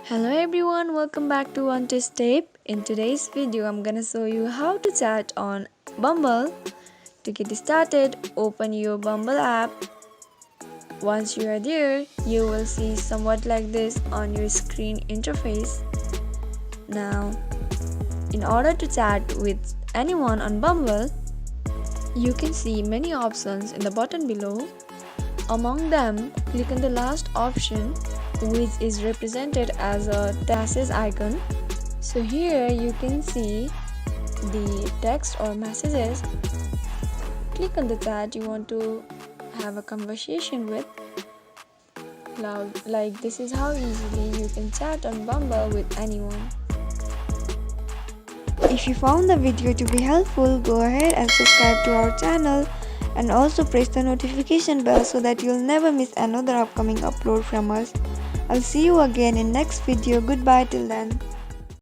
Hello everyone, welcome back to One to Step. In today's video, I'm gonna show you how to chat on Bumble. To get started, open your Bumble app. Once you are there, you will see somewhat like this on your screen interface. Now, in order to chat with anyone on Bumble, you can see many options in the button below. Among them, click on the last option, which is represented as a message icon. So here you can see the text or messages. Click on the chat you want to have a conversation with. Now, like this is how easily you can chat on Bumble with anyone. If you found the video to be helpful, go ahead and subscribe to our channel and also press the notification bell so that you'll never miss another upcoming upload from us. I'll see you again in next video. Goodbye till then.